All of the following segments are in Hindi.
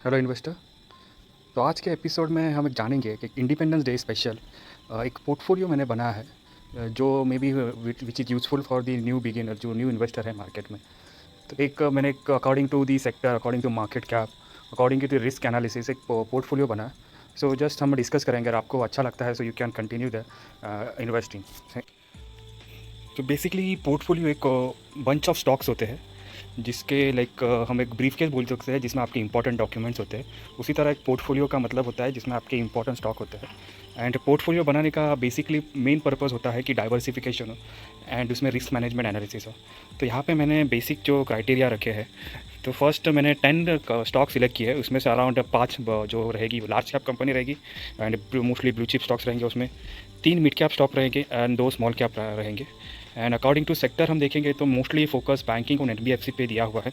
Hello investor. तो आज के एपिसोड में हम जानेंगे कि इंडिपेंडेंस डे स्पेशल एक पोर्टफोलियो मैंने बनाया है, जो may be which is useful for the new beginner, जो न्यू इन्वेस्टर है मार्केट में। तो मैंने एक according to the sector, according to market cap, according to the risk analysis एक पोर्टफोलियो बना। सो जस्ट हम डिस्कस करेंगे, अगर आपको अच्छा लगता है so you can continue the investing. तो बेसिकली पोर्टफोलियो एक बंच ऑफ स्टॉक्स होते हैं, जिसके हम एक ब्रीफ केस बोल सकते हैं, जिसमें आपके इंपॉर्टेंट डॉक्यूमेंट्स होते हैं। उसी तरह एक पोर्टफोलियो का मतलब होता है जिसमें आपके इंपॉर्टेंट स्टॉक होते हैं। एंड पोर्टफोलियो बनाने का बेसिकली मेन पर्पस होता है कि डाइवर्सिफिकेशन हो एंड उसमें रिस्क मैनेजमेंट एनालिसिस हो। तो यहाँ पे मैंने बेसिक जो क्राइटेरिया रखे हैं, तो फर्स्ट मैंने 10 स्टॉक सिलेक्ट किए हैं। उसमें से अराउंड 5 जो रहेगी वो लार्ज कैप कंपनी रहेगी, and mostly blue chip stocks रहेंगे। उसमें 3 मिड कैप स्टॉक रहेंगे एंड 2 स्मॉल कैप रहेंगे। एंड अकॉर्डिंग टू सेक्टर हम देखेंगे तो मोस्टली फोकस बैंकिंग और एनबीएफसी पे दिया हुआ है।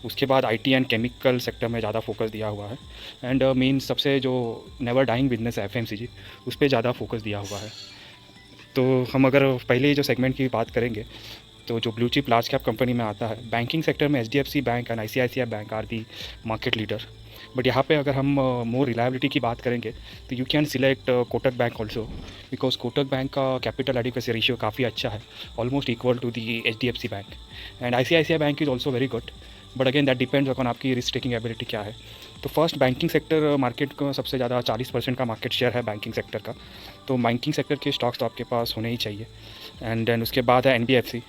उसके बाद आईटी एंड केमिकल सेक्टर में ज़्यादा फोकस दिया हुआ है। एंड मेन सबसे जो नेवर डाइंग बिजनेस है एफएमसीजी, उस पर ज़्यादा फोकस दिया हुआ है। तो हम अगर पहले जो सेगमेंट की बात करेंगे, तो जो blue chip large cap company में आता है, बैंकिंग सेक्टर में HDFC bank and ICICI bank are the market leader. But यहाँ पे अगर हम मोर रिलायबिलिटी की बात करेंगे तो you can select Kotak bank also, because Kotak bank का कैपिटल एडिक्वेसी रेशियो काफ़ी अच्छा है, almost equal to the HDFC bank. And ICICI bank is also very good, but again that depends upon आपकी रिस्क टेकिंग एबिलिटी क्या है। तो फर्स्ट बैंकिंग सेक्टर मार्केट का सबसे ज़्यादा 40% का मार्केट शेयर है बैंकिंग सेक्टर का, तो बैंकिंग सेक्टर के स्टॉक्स तो आपके पास होने ही चाहिए। एंड देन उसके बाद है NBFC.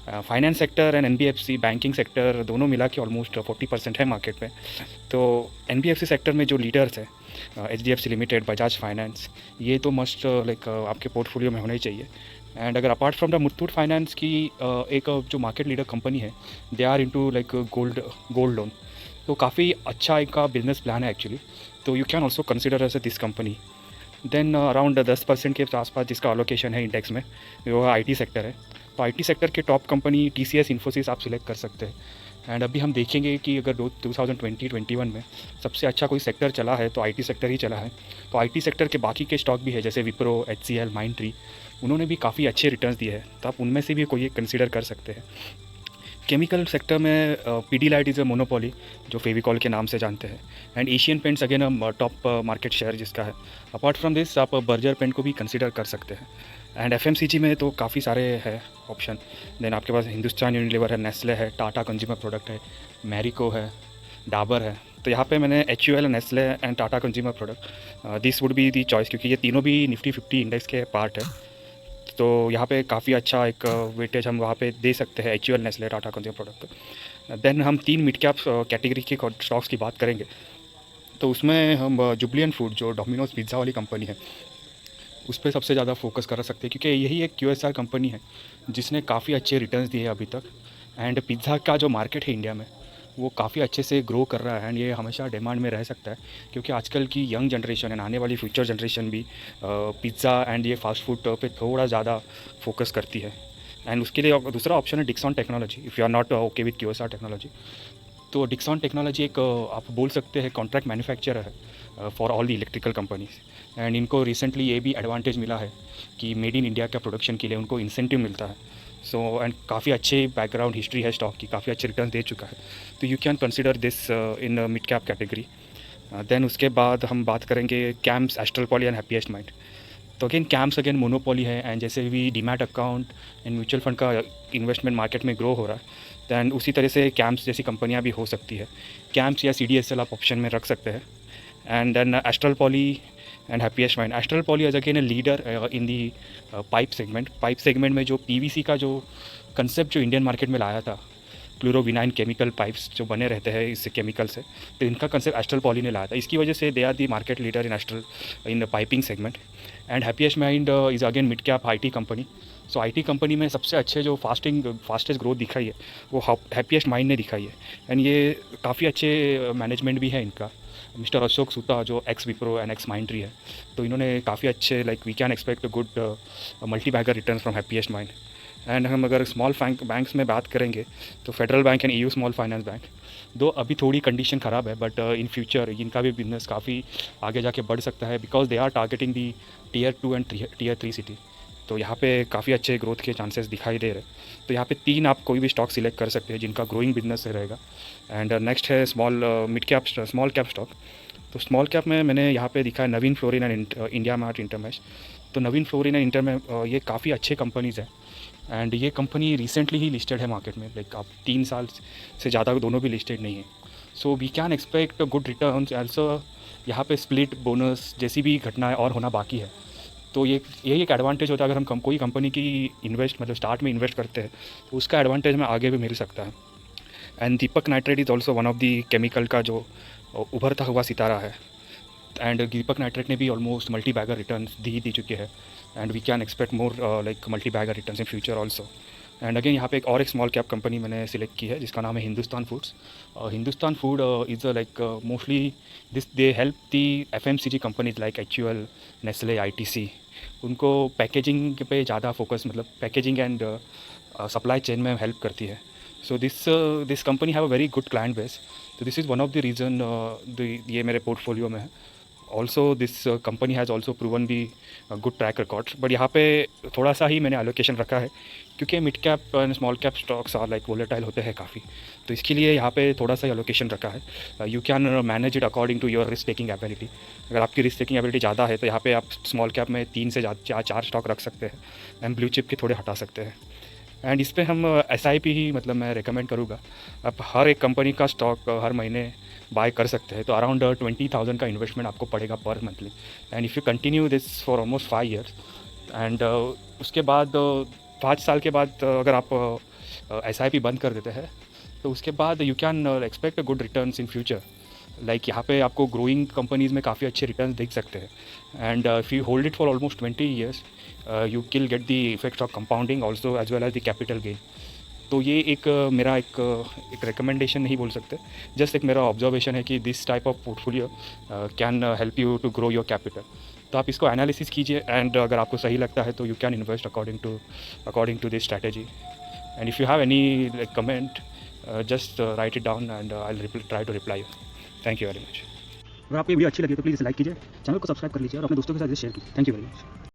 Finance sector and NBFC banking sector दोनों मिला के ऑलमोस्ट 40% है मार्केट में। तो एनबीएफसी सेक्टर में जो लीडर्स हैं, एचडीएफसी लिमिटेड, बजाज फाइनेंस, ये तो मस्ट आपके पोर्टफोलियो में होने ही चाहिए। एंड अगर apart from the Muthoot finance की एक जो मार्केट लीडर कंपनी है, they are into gold loan, तो काफ़ी अच्छा इनका बिजनेस प्लान है एक्चुअली। तो you can also consider as this company. Then around 10% के आसपास जिसका अलोकेशन है इंडेक्स में, वो आईटी सेक्टर है। तो आईटी सेक्टर के टॉप कंपनी टीसीएस, इन्फोसिस आप सिलेक्ट कर सकते हैं। एंड अभी हम देखेंगे कि अगर 2020-21 में सबसे अच्छा कोई सेक्टर चला है तो आईटी सेक्टर ही चला है। तो आईटी सेक्टर के बाकी के स्टॉक भी है, जैसे विप्रो, एचसीएल, माइंडट्री, उन्होंने भी काफ़ी अच्छे रिटर्न्स दिए हैं, तो आप उनमें से भी कोई एक कंसिडर कर सकते हैं। केमिकल सेक्टर में पीडीलाइट इज़ अ मोनोपोली, जो फेविकॉल के नाम से जानते हैं। And Asian paints again top market share जिसका है। अपार्ट फ्रॉम दिस आप बर्जर पेंट को भी कंसिडर कर सकते हैं। एंड एफएमसीजी में तो काफ़ी सारे हैं ऑप्शन। देन आपके पास हिंदुस्तान यूनिलीवर है, नेस्ले है, टाटा कंज्यूमर प्रोडक्ट है, मैरिको है, डाबर है। तो यहाँ पे मैंने HUL, Nestle and Tata consumer product, this would be the choice, क्योंकि ये तीनों भी निफ्टी 50 इंडेक्स के पार्ट है। तो यहाँ पे काफ़ी अच्छा एक वेटेज हम वहाँ पे दे सकते हैं HUL, Nestle, Tata consumer product. Then हम 3 मिड कैप कैटेगरी के स्टॉक्स की बात करेंगे, तो उसमें हम जुबलियन फूड, जो डोमिनोज पिज़्ज़ा वाली कंपनी है, उस पर सबसे ज़्यादा फोकस कर सकते हैं, क्योंकि यही एक क्यूएसआर कंपनी है जिसने काफ़ी अच्छे रिटर्न्स दिए हैं अभी तक। एंड पिज़्ज़ा का जो मार्केट है इंडिया में, वो काफ़ी अच्छे से ग्रो कर रहा है, एंड ये हमेशा डिमांड में रह सकता है, क्योंकि आजकल की यंग जनरेशन एंड आने वाली फ्यूचर जनरेशन भी पिज़्ज़ा एंड ये फास्ट फूड पे थोड़ा ज़्यादा फोकस करती है। एंड उसके लिए दूसरा ऑप्शन है Dixon technology, if you are not okay with QSR technology. तो डिक्सॉन टेक्नोलॉजी एक आप बोल सकते हैं कॉन्ट्रैक्ट मैन्युफैक्चरर है for all the electrical companies. And इनको रिसेंटली ये भी एडवांटेज मिला है कि मेड इन इंडिया का प्रोडक्शन के लिए उनको इंसेंटिव मिलता है। सो एंड काफ़ी अच्छे बैकग्राउंड हिस्ट्री है स्टॉक की, काफ़ी अच्छे रिटर्न दे चुका है। तो you can consider this in mid cap category. Then उसके बाद हम बात करेंगे CAMS, Astral Poly and Happiest Mind. तो अगेन कैम्स अगेन मोनोपोली है, एंड जैसे भी demat account and mutual fund का इन्वेस्टमेंट मार्केट में ग्रो हो रहा है, दैन उसी तरह से कैम्स जैसी कंपनियां भी हो सकती है। कैम्स या सीडीएसएल आप ऑप्शन में रख सकते हैं। And then Astral Poly and Happiest Mind. Astral Poly as again a leader in the pipe segment में जो पीवीसी का जो कंसेप्ट जो इंडियन मार्केट में लाया था, क्लोरोविनाइन केमिकल पाइप्स जो बने रहते हैं इससे केमिकल से, तो इनका कंसेप्ट एस्ट्रल पॉली ने लाया था। इसकी वजह से they are the market leader in Astral in the piping segment. And Happiest Mind is again mid cap IT company. So IT company में सबसे अच्छे जो फास्टेस्ट ग्रोथ दिखाई है वो हैप्पीएस्ट माइंड ने दिखाई है। एंड ये काफ़ी अच्छे मैनेजमेंट भी है इनका, मिस्टर अशोक सूता, जो ex Wipro and ex Mindtree है। तो इन्होंने काफ़ी अच्छे we can expect good multi bagger return from Happiest Mind. And हम अगर स्मॉल बैंक्स में बात करेंगे तो Federal bank and AU small finance bank, दो अभी थोड़ी कंडीशन ख़राब है, बट इन फ्यूचर इनका भी बिजनेस काफ़ी आगे जाके बढ़ सकता है, because they are targeting the tier 2 and tier 3 city. तो यहाँ पे काफ़ी अच्छे ग्रोथ के चांसेस दिखाई दे रहे हैं। तो यहाँ पे 3 आप कोई भी स्टॉक सिलेक्ट कर सकते हैं जिनका ग्रोइंग बिजनेस से रहेगा। एंड नेक्स्ट है स्मॉल कैप स्टॉक। तो स्मॉल कैप में मैंने यहाँ पे दिखा है Navin fluorine and India mart intermesh. तो नवीन फ्लोरिन एंड ये काफ़ी अच्छे कंपनीज़ हैं एंड ये कंपनी रिसेंटली ही लिस्टेड है मार्केट में, लाइक आप 3 साल से ज़्यादा दोनों भी लिस्टेड नहीं है। So we can expect good returns. Also यहाँ पे स्प्लिट बोनस जैसी भी घटनाएं और होना बाकी है। तो यही एक एडवांटेज होता है, अगर हम कोई कंपनी की स्टार्ट में इन्वेस्ट करते हैं तो उसका एडवांटेज हमें आगे भी मिल सकता है। And Deepak nitrate is also one of the chemical का जो उभरता हुआ सितारा है। एंड दीपक नाइट्रेट ने भी ऑलमोस्ट मल्टी बैगर रिटर्न्स दी चुके हैं and we can expect more like multi bagger returns in future also. And again यहाँ पे एक स्मॉल कैप कंपनी मैंने सिलेक्ट की है जिसका नाम है Hindustan foods. Hindustan food is like mostly they help the FMCG companies like HUL, Nestle, ITC। उनको पैकेजिंग पे ज़्यादा फोकस, मतलब पैकेजिंग एंड सप्लाई चेन में हेल्प करती है। So this company have a very good client base. तो this is one of the reason ये मेरे पोर्टफोलियो में है। Also this company has also proven the good track records. But यहाँ पे थोड़ा सा ही मैंने एलोकेशन रखा है क्योंकि mid cap and small cap stocks are like volatile होते हैं काफ़ी, तो इसके लिए यहाँ पे थोड़ा सा एलोकेशन रखा है। You can manage it according to your risk taking ability. अगर आपकी रिस्क टेकिंग एबिलिटी ज़्यादा है तो यहाँ पे आप स्मॉल कैप में 3 से 4 स्टॉक रख सकते हैं एंड ब्लू चिप के थोड़े हटा सकते हैं। एंड इस पर हम SIP ही मतलब मैं रिकमेंड करूँगा। आप हर एक कंपनी का स्टॉक हर महीने बाय कर सकते हैं। तो अराउंड 20,000 का इन्वेस्टमेंट आपको पड़ेगा पर monthly. And if you continue this for almost 5 years and उसके बाद 5 साल के बाद अगर आप SIP बंद कर देते हैं तो उसके बाद you can expect a good returns in future. Like यहाँ पे आपको ग्रोइंग कंपनीज़ में काफ़ी अच्छे रिटर्न्स दिख सकते हैं। And if you hold it for almost 20 years you will get the effect of compounding also as well as the capital gain. तो ये मेरा एक रिकमेंडेशन नहीं बोल सकते, जस्ट एक मेरा ऑब्जर्वेशन है कि this type of portfolio can help you to grow your capital. तो आप इसको एनालिसिस कीजिए एंड अगर आपको सही लगता है तो you can invest according to this strategy. And if you have any like comment just write it down and I will try to reply you. Thank you very much. अगर आपको ये वीडियो अच्छी लगी तो प्लीज़ लाइक कीजिए, चैनल को सब्सक्राइब कर लीजिए और अपने दोस्तों के साथ शेयर कीजिए। Thank you very much.